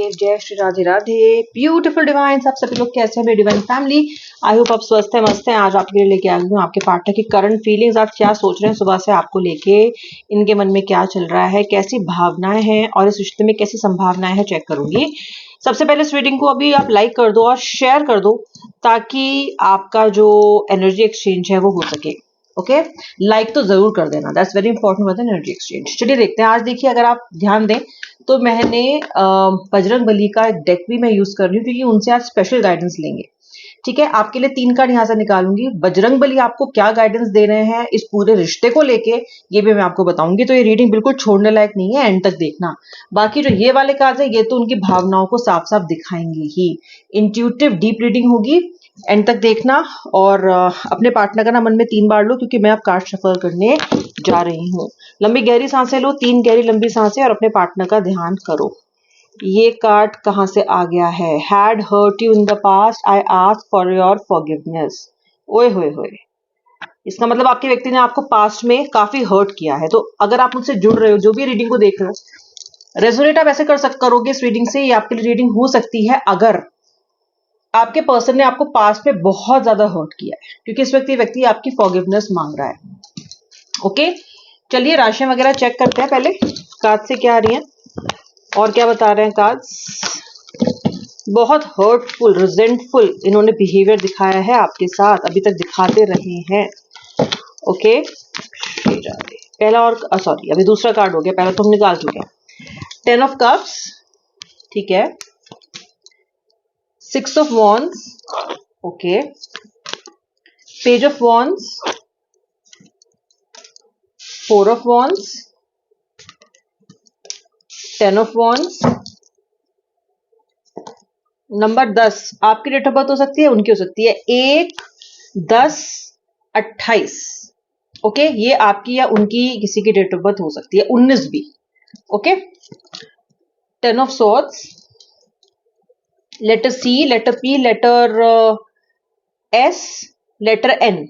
महादेव, जय Shri Radhe Radhe. Beautiful divine's, आप सभी लोग कैसे हैं मेरी डिवाइन फैमिली? आई होप आप स्वस्थ है, मस्त हैं। आज आपके लिए लेके आ गई हूँ आपके पार्टनर की करंट फीलिंग्स। आप क्या सोच रहे हैं सुबह से आपको लेके, इनके मन में क्या चल रहा है, कैसी भावनाएं हैं और इस रिश्ते में कैसी संभावनाएं हैं, चेक करूंगी। सबसे पहले इस रीडिंग को अभी आप लाइक कर दो और शेयर कर दो ताकि आपका जो एनर्जी एक्सचेंज है वो हो सके। ओके, लाइक तो जरूर कर देना, that's very important with energy exchange. चलिए देखते हैं। आज देखिए, अगर आप ध्यान दें तो मैंने बजरंग बली का डेक भी मैं यूज कर रही हूँ क्योंकि उनसे आज स्पेशल गाइडेंस लेंगे। ठीक है, आपके लिए 3 कार्ड यहाँ से निकालूंगी। बजरंग बली आपको क्या गाइडेंस दे रहे हैं इस पूरे रिश्ते को लेके, ये भी मैं आपको बताऊंगी। तो ये रीडिंग बिल्कुल छोड़ने लायक नहीं है, एंड तक देखना। बाकी जो ये वाले कार्ड है ये तो उनकी भावनाओं को साफ साफ दिखाएंगे ही। इंट्यूटिव डीप रीडिंग होगी, एंड तक देखना। और अपने पार्टनर का ना मन में 3 बार लो क्योंकि मैं अब कार्ड शफल करने जा रही हूँ। लंबी गहरी सांसें लो, 3 गहरी लंबी सांसें, और अपने पार्टनर का ध्यान करो। ये कार्ड कहां से आ गया है? Had hurt you in the past, I ask for your forgiveness. ओए होए होए, इसका मतलब आपके व्यक्ति ने आपको पास्ट में काफी हर्ट किया है। तो अगर आप मुझसे जुड़ रहे हो, जो भी रीडिंग को देख रहे हो, रेजोनेट आप ऐसे करोगे इस रीडिंग से, ये आपके लिए रीडिंग हो सकती है अगर आपके पर्सन ने आपको पास्ट में बहुत ज्यादा हर्ट किया है, क्योंकि इस व्यक्ति आपकी फॉरगिवनेस मांग रहा है। ओके, चलिए राशियां वगैरह चेक करते हैं। पहले कार्ड से क्या आ रही है और क्या बता रहे हैं कार्ड्स। बहुत हर्टफुल, रिजेंटफुल इन्होंने बिहेवियर दिखाया है आपके साथ, अभी तक दिखाते रहे हैं। ओके, पहला और सॉरी अभी दूसरा कार्ड हो गया, पहला तो हम निकाल चुके हैं। 10 ऑफ कप्स, ठीक है। 6 of wands, okay. Page of wands, 4 of wands, 10 of wands. Number 10 आपकी डेट ऑफ बर्थ हो सकती है, उनकी हो सकती है। 1-10-28। ओके, ये आपकी या उनकी किसी की डेट ऑफ बर्थ हो सकती है। 19 भी। Okay, 10 of swords, letter C, letter P, letter S, letter N,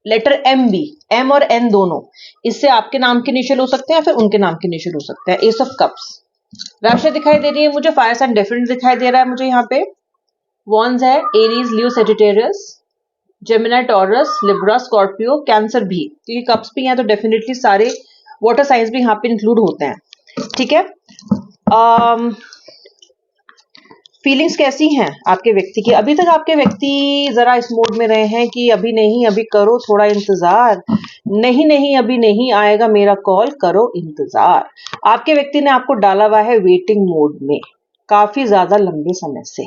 letter M भी, एम और एन दोनों। इससे आपके नाम के इनिशियल हो सकते हैं या फिर उनके नाम के इनिशियल हो सकते हैं। S of cups. राशि दिखाई दे रही है मुझे, फायर साइन डेफिनेट दिखाई दे रहा है मुझे यहाँ पे। वॉन्स है Aries, Leo, Sagittarius, Gemini, Taurus, Libra, Scorpio, Cancer भी, क्योंकि कप्स भी हैं तो डेफिनेटली सारे वाटर साइंस भी यहाँ पे इंक्लूड होते हैं। ठीक है, फीलिंग्स कैसी हैं आपके व्यक्ति की? अभी तक आपके व्यक्ति जरा इस मोड में रहे हैं कि अभी नहीं, अभी करो थोड़ा इंतजार, नहीं नहीं अभी नहीं आएगा मेरा कॉल, करो इंतजार। आपके व्यक्ति ने आपको डाला हुआ है वेटिंग मोड में काफी ज्यादा लंबे समय से।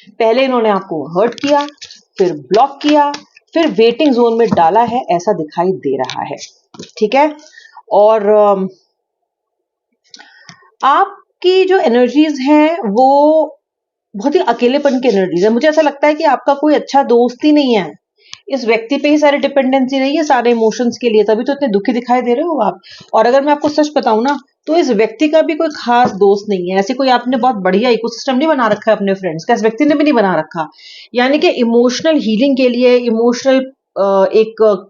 पहले इन्होंने आपको हर्ट किया, फिर ब्लॉक किया, फिर वेटिंग जोन में डाला है, ऐसा दिखाई दे रहा है। ठीक है, और आपकी जो एनर्जीज हैं वो बहुत ही अकेलेपन की एनर्जीज है। मुझे ऐसा लगता है कि आपका कोई अच्छा दोस्त ही नहीं है, इस व्यक्ति पे ही सारी डिपेंडेंसी रही है सारे इमोशंस के लिए, तभी तो इतने दुखी दिखाई दे रहे हो आप। और अगर मैं आपको सच बताऊं ना, तो इस व्यक्ति का भी कोई खास दोस्त नहीं है। ऐसे कोई आपने बहुत बढ़िया इकोसिस्टम नहीं बना रखा है अपने फ्रेंड्स का, इस व्यक्ति ने भी नहीं बना रखा। यानी कि इमोशनल हीलिंग के लिए, इमोशनल एक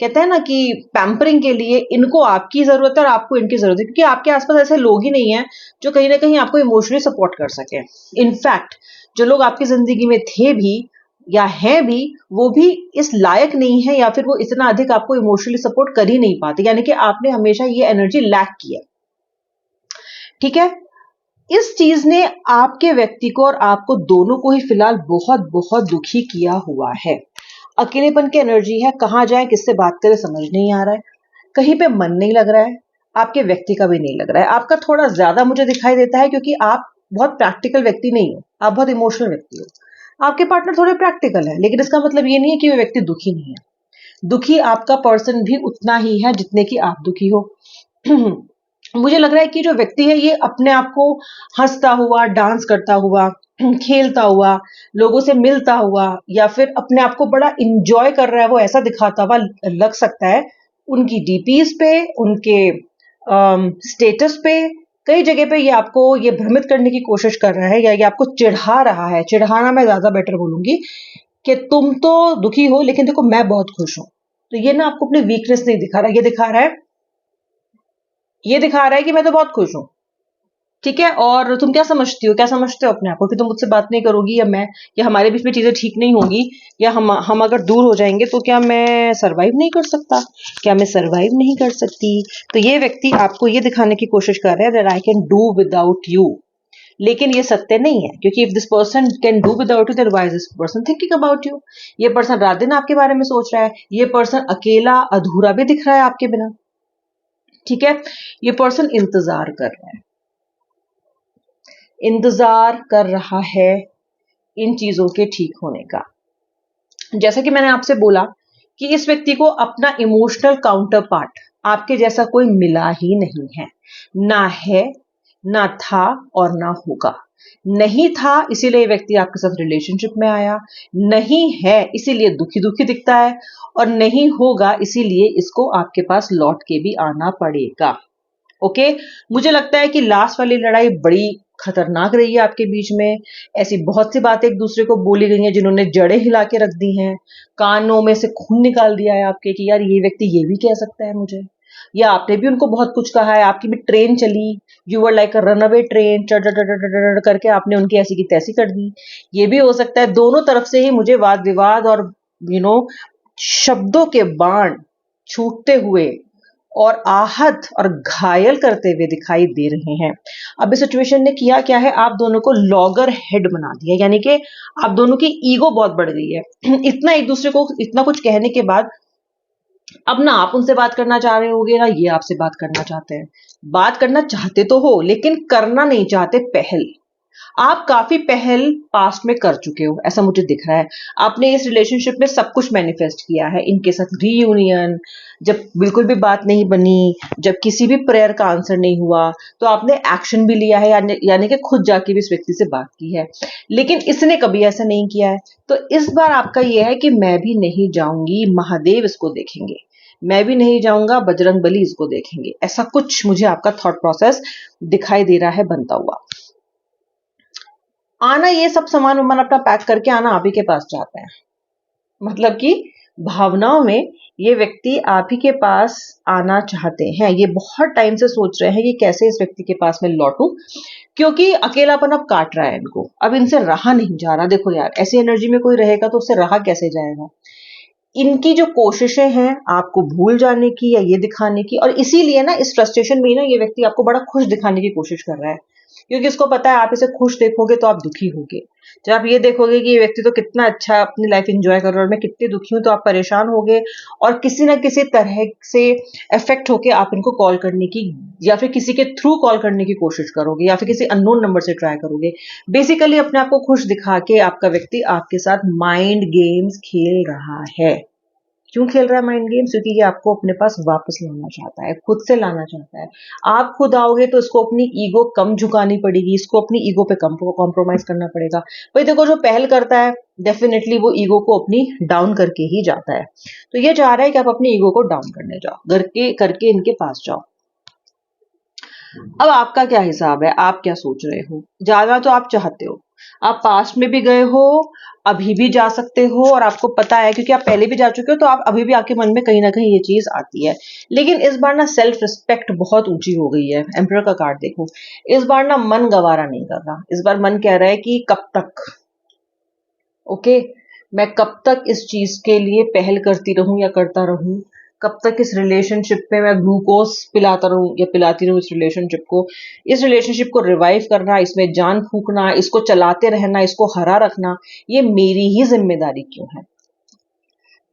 कहते हैं ना कि पैम्परिंग के लिए इनको आपकी जरूरत है और आपको इनकी जरूरत है, क्योंकि आपके आसपास ऐसे लोग ही नहीं है जो कहीं ना कहीं आपको इमोशनली सपोर्ट कर सके। इनफैक्ट जो लोग आपकी जिंदगी में थे भी या हैं भी, वो भी इस लायक नहीं है, या फिर वो इतना अधिक आपको इमोशनली सपोर्ट कर ही नहीं पाते। यानी कि आपने हमेशा ये एनर्जी लैक की है। ठीक है, इस चीज ने आपके व्यक्ति को और आपको दोनों को ही फिलहाल बहुत बहुत दुखी किया हुआ है। अकेलेपन की एनर्जी है, कहां जाए, किससे बात करें समझ नहीं आ रहा है, कहीं पे मन नहीं लग रहा है, आपके व्यक्ति का भी नहीं लग रहा है। आपका थोड़ा ज्यादा मुझे दिखाई देता है क्योंकि आप बहुत प्रैक्टिकल व्यक्ति नहीं हो, आप बहुत इमोशनल व्यक्ति हो। आपके पार्टनर थोड़े प्रैक्टिकल है, लेकिन इसका मतलब ये नहीं है कि वो व्यक्ति दुखी नहीं है। दुखी आपका पर्सन भी उतना ही है जितने की आप दुखी हो। मुझे लग रहा है कि जो व्यक्ति है ये अपने आप को हंसता हुआ, डांस करता हुआ, खेलता हुआ, लोगों से मिलता हुआ, या फिर अपने आप को बड़ा इंजॉय कर रहा है, वो ऐसा दिखाता हुआ लग सकता है। उनकी डीपीज पे, उनके स्टेटस पे, कई जगह पे ये आपको ये भ्रमित करने की कोशिश कर रहा है, या ये आपको चिढ़ा रहा है। चिढ़ाना मैं ज्यादा बेटर बोलूंगी कि तुम तो दुखी हो लेकिन देखो मैं बहुत खुश हूं। तो ये ना आपको अपनी वीकनेस नहीं दिखा रहा, ये दिखा रहा है कि मैं तो बहुत खुश हूं। ठीक है। और तुम क्या समझती हो, क्या समझते हो अपने आप को कि तुम मुझसे बात नहीं करोगी, या मैं, या हमारे बीच में चीजें ठीक नहीं होगी, या हम अगर दूर हो जाएंगे तो क्या मैं सरवाइव नहीं कर सकता, क्या मैं सरवाइव नहीं कर सकती। तो ये व्यक्ति आपको ये दिखाने की कोशिश कर रहा है that I can do without you, लेकिन ये सत्य नहीं है, क्योंकि if this person can do without you, then why is this person thinking about you. ये पर्सन रात दिन आपके बारे में सोच रहा है, ये पर्सन अकेला अधूरा भी दिख रहा है आपके बिना। ठीक है, ये पर्सन इंतजार कर रहा है, इंतजार कर रहा है इन चीजों के ठीक होने का। जैसा कि मैंने आपसे बोला कि इस व्यक्ति को अपना इमोशनल काउंटर पार्ट आपके जैसा कोई मिला ही नहीं है, ना है, ना था और ना होगा। नहीं था इसीलिए व्यक्ति आपके साथ रिलेशनशिप में आया, नहीं है इसीलिए दुखी दुखी दिखता है, और नहीं होगा इसीलिए इसको आपके पास लौट के भी आना पड़ेगा। ओके, मुझे लगता है कि लास्ट वाली लड़ाई बड़ी खतरनाक रही है आपके बीच में। ऐसी बहुत सी बातें एक दूसरे को बोली गई हैं जिन्होंने जड़ें हिला के रख दी हैं, कानों में से खून निकाल दिया है आपके कि यार ये व्यक्ति ये भी कह सकता है मुझे, या आपने भी उनको बहुत कुछ कहा है, आपकी भी ट्रेन चली, you were like a runaway train, चढ़ चढ़ चढ़ चढ़ करके आपने उनकी ऐसी की तैसी कर दी। ये भी हो सकता है। दोनों तरफ से ही मुझे वाद विवाद और शब्दों के बाण छूटते हुए और आहत और घायल करते हुए दिखाई दे रहे हैं। अब इस सिचुएशन ने किया क्या है, आप दोनों को लॉगर हेड बना दिया, यानी कि आप दोनों की ईगो बहुत बढ़ गई है। इतना एक दूसरे को इतना कुछ कहने के बाद अब ना आप उनसे बात करना चाह रहे होगे, ना ये आपसे बात करना चाहते हैं। बात करना चाहते तो हो लेकिन करना नहीं चाहते पहल। आप काफी पहल पास्ट में कर चुके हो, ऐसा मुझे दिख रहा है। आपने इस रिलेशनशिप में सब कुछ मैनिफेस्ट किया है, इनके साथ रीयूनियन, जब बिल्कुल भी बात नहीं बनी, जब किसी भी प्रेयर का आंसर नहीं हुआ, तो आपने एक्शन भी लिया है, यानी कि खुद जाके भी इस व्यक्ति से बात की है। लेकिन इसने कभी ऐसा नहीं किया है। तो इस बार आपका यह है कि मैं भी नहीं जाऊंगी, महादेव इसको देखेंगे, मैं भी नहीं जाऊंगा, बजरंग बली इसको देखेंगे, ऐसा कुछ मुझे आपका थॉट प्रोसेस दिखाई दे रहा है बनता हुआ। आना, ये सब सामान वामान अपना पैक करके आना आप ही के पास चाहता है, मतलब कि भावनाओं में ये व्यक्ति आप ही के पास आना चाहते हैं। ये बहुत टाइम से सोच रहे हैं कि कैसे इस व्यक्ति के पास मैं लौटूं, क्योंकि अकेलापन अब काट रहा है इनको, अब इनसे रहा नहीं जा रहा। देखो यार, ऐसी एनर्जी में कोई रहेगा तो उससे रहा कैसे जाएगा। इनकी जो कोशिशें हैं आपको भूल जाने की या ये दिखाने की, और इसीलिए ना इस फ्रस्ट्रेशन में ना ये व्यक्ति आपको बड़ा खुश दिखाने की कोशिश कर रहा है, क्योंकि इसको पता है आप इसे खुश देखोगे तो आप दुखी होगे। जब आप ये देखोगे कि ये व्यक्ति तो कितना अच्छा अपनी लाइफ एंजॉय कर रहा है और मैं कितनी दुखी हूं, तो आप परेशान होगे और किसी ना किसी तरह से इफेक्ट होके आप इनको कॉल करने की या फिर किसी के थ्रू कॉल करने की कोशिश करोगे, या फिर किसी अननोन नंबर से ट्राई करोगे। बेसिकली अपने आप को खुश दिखा के आपका व्यक्ति आपके साथ माइंड गेम्स खेल रहा है। क्यों खेल रहा है माइंड गेम्स? क्योंकि ये आपको अपने पास वापस लाना चाहता है, खुद से लाना चाहता है। आप खुद आओगे तो इसको अपनी ईगो कम झुकानी पड़ेगी, इसको अपनी ईगो पे कम कॉम्प्रोमाइज करना पड़ेगा। भाई देखो, जो पहल करता है डेफिनेटली वो ईगो को अपनी डाउन करके ही जाता है। तो ये चाह रहा है कि आप अपनी ईगो को डाउन करने जाओ, करके इनके पास जाओ। अब आपका क्या हिसाब है, आप क्या सोच रहे हो? जाना तो आप चाहते हो, आप पास्ट में भी गए हो, अभी भी जा सकते हो, और आपको पता है क्योंकि आप पहले भी जा चुके हो, तो आप अभी भी आपके मन में कहीं ना कहीं ये चीज आती है। लेकिन इस बार ना सेल्फ रिस्पेक्ट बहुत ऊंची हो गई है। एम्परर का कार्ड देखो, इस बार ना मन गवारा नहीं कर रहा। इस बार मन कह रहा है कि कब तक, ओके, मैं कब तक इस चीज के लिए पहल करती रहूं या करता रहूं, कब तक इस रिलेशनशिप में मैं ग्लूकोज पिलाता रहूं या पिलाती रहूं इस रिलेशनशिप को रिवाइव करना, इसमें जान फूकना, इसको चलाते रहना, इसको हरा रखना, ये मेरी ही जिम्मेदारी क्यों है।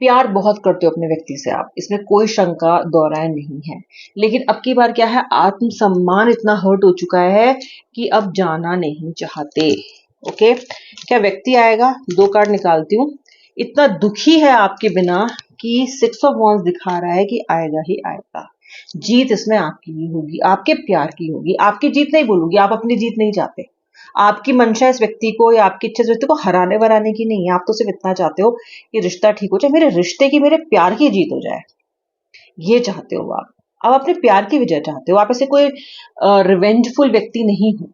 प्यार बहुत करते हो अपने व्यक्ति से आप, इसमें कोई शंका दोहराए नहीं है। लेकिन अब की बार क्या है, आत्मसम्मान इतना हर्ट हो चुका है कि अब जाना नहीं चाहते। ओके, क्या व्यक्ति आएगा? दो कार्ड निकालती हूँ। इतना दुखी है आपके बिना कि 6 ऑफ वॉन्ड्स दिखा रहा है कि आएगा ही आएगा। जीत इसमें आपकी ही होगी, आपके प्यार की होगी। आपकी जीत नहीं बोलूंगी, आप अपनी जीत नहीं चाहते। आपकी मंशा इस व्यक्ति को या आपकी इच्छा इस व्यक्ति को हराने वराने की नहीं है। आप तो सिर्फ इतना चाहते हो कि रिश्ता ठीक हो जाए, मेरे रिश्ते की, मेरे प्यार की जीत हो जाए, ये चाहते हो आप। अब अपने प्यार की विजय चाहते हो। आप ऐसे कोई रिवेंजफुल व्यक्ति नहीं हो।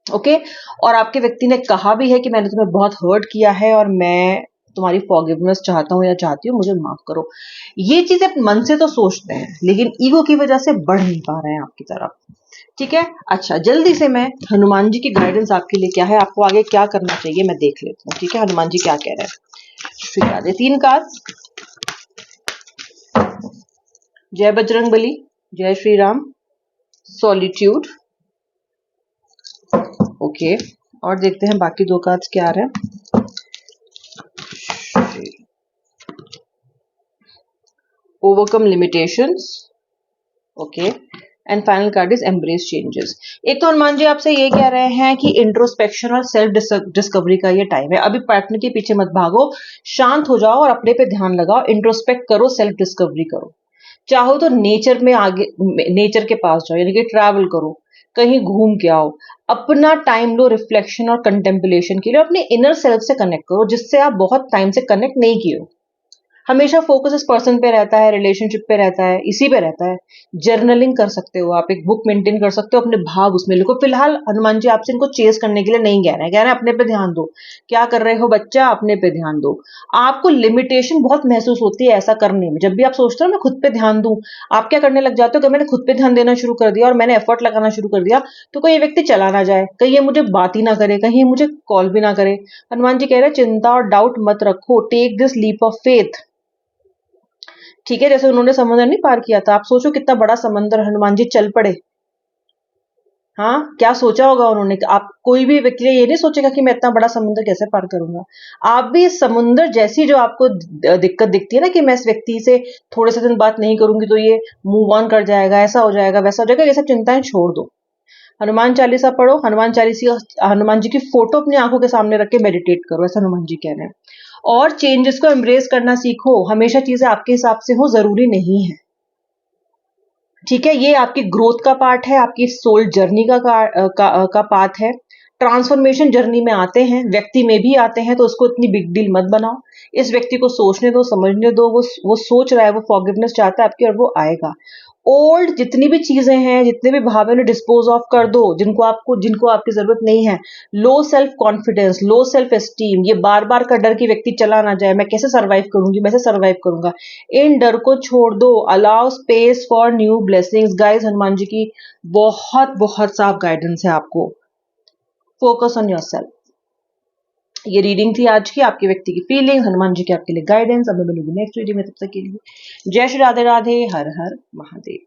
ओके, और आपके व्यक्ति ने कहा भी है कि मैंने तुम्हें बहुत हर्ट किया है और मैं तुम्हारी फॉरगिवनेस चाहता हूँ या चाहती हूँ, मुझे माफ करो। ये चीजें मन से तो सोचते हैं लेकिन ईगो की वजह से बढ़ नहीं पा रहे हैं आपकी तरफ। ठीक है, अच्छा जल्दी से मैं हनुमान जी की गाइडेंस आपके लिए क्या है, आपको आगे क्या करना चाहिए मैं देख लेती हूँ। ठीक है, हनुमान जी क्या कह रहे हैं। श्री राधे। 3 कार्ड। जय बजरंग बली, जय श्री राम, सॉलिट्यूड। ओके, और देखते हैं बाकी 2 कार्ड्स क्या आ रहे हैं। Overcome limitations. Okay, and final card is embrace changes. एक तो हनुमान जी आपसे ये कह रहे हैं कि इंट्रोस्पेक्शन और सेल्फ डिस्कवरी का ये टाइम है। अभी पार्टनर के पीछे मत भागो, शांत हो जाओ और अपने पे ध्यान लगाओ, इंट्रोस्पेक्ट करो, सेल्फ डिस्कवरी करो। चाहो तो नेचर में आगे, नेचर के पास जाओ, यानी कि ट्रैवल करो, कहीं घूम के आओ, अपना टाइम लो रिफ्लेक्शन और कंटेम्पलेशन के लिए, अपने इनर सेल्फ से कनेक्ट करो जिससे आप बहुत टाइम से कनेक्ट नहीं किए हो। हमेशा फोकस इस पर्सन पे रहता है, रिलेशनशिप पे रहता है, इसी पे रहता है। जर्नलिंग कर सकते हो आप, एक बुक मेंटेन कर सकते हो, अपने भाव उसमें लिखो। फिलहाल हनुमान जी आपसे इनको चेस करने के लिए नहीं कह रहे हैं, कह रहे हैं अपने पे ध्यान दो। क्या कर रहे हो बच्चा, अपने पे ध्यान दो। आपको लिमिटेशन बहुत महसूस होती है ऐसा करने में। जब भी आप सोचते हो मैं खुद पे ध्यान दूं, आप क्या करने लग जाते हो कि मैंने खुद पे ध्यान देना शुरू कर दिया और मैंने एफर्ट लगाना शुरू कर दिया तो कोई ये व्यक्ति चला ना जाए, कहीं ये मुझे बात ही ना करे, कहीं ये मुझे कॉल भी ना करे। हनुमान जी कह रहे हैं चिंता और डाउट मत रखो, take this leap of faith. ठीक है, जैसे उन्होंने समंदर नहीं पार किया था, आप सोचो कितना बड़ा समंदर, हनुमान जी चल पड़े। हाँ, क्या सोचा होगा उन्होंने कि आप, कोई भी व्यक्ति ये नहीं सोचेगा कि मैं इतना बड़ा समुद्र कैसे पार करूंगा। आप भी इस समुद्र जैसी जो आपको दिक्कत दिखती है ना कि मैं इस व्यक्ति से थोड़े से दिन बात नहीं करूंगी तो ये मूव ऑन कर जाएगा, ऐसा हो जाएगा, वैसा हो जाएगा, ये सब चिंताएं छोड़ दो। हनुमान चालीसा पढ़ो, हनुमान चालीसा, हनुमान जी की फोटो अपनी आंखों के सामने रख के मेडिटेट करो, ऐसा हनुमान जी कह रहे हैं। और चेंजेस को एम्ब्रेस करना सीखो, हमेशा चीजें आपके हिसाब से हो जरूरी नहीं है। ठीक है, ये आपकी ग्रोथ का पार्ट है, आपकी सोल जर्नी का पार्ट है। ट्रांसफॉर्मेशन जर्नी में आते हैं, व्यक्ति में भी आते हैं, तो उसको इतनी बिग डील मत बनाओ। इस व्यक्ति को सोचने दो, समझने दो, वो सोच रहा है, वो फॉरगिवनेस चाहता है आपकी और वो आएगा। ओल्ड जितनी भी चीजें हैं, जितने भी भाव है, डिस्पोज ऑफ कर दो, जिनको आपकी जरूरत नहीं है। Low self confidence, low self esteem, ये बार बार का डर कि व्यक्ति चला ना जाए, मैं कैसे सर्वाइव करूंगी, मैं कैसे सर्वाइव करूंगा, इन डर को छोड़ दो। Allow space for new blessings. Guys, Hanuman ji की बहुत बहुत साफ गाइडेंस है आपको। Focus on yourself. ये रीडिंग थी आज की, आपके व्यक्ति की फीलिंग, हनुमान जी की आपके लिए गाइडेंस। अब मैं मिलूंगी नेक्स्ट वीडियो में, तब तक के लिए जय श्री राधे राधे, हर हर महादेव।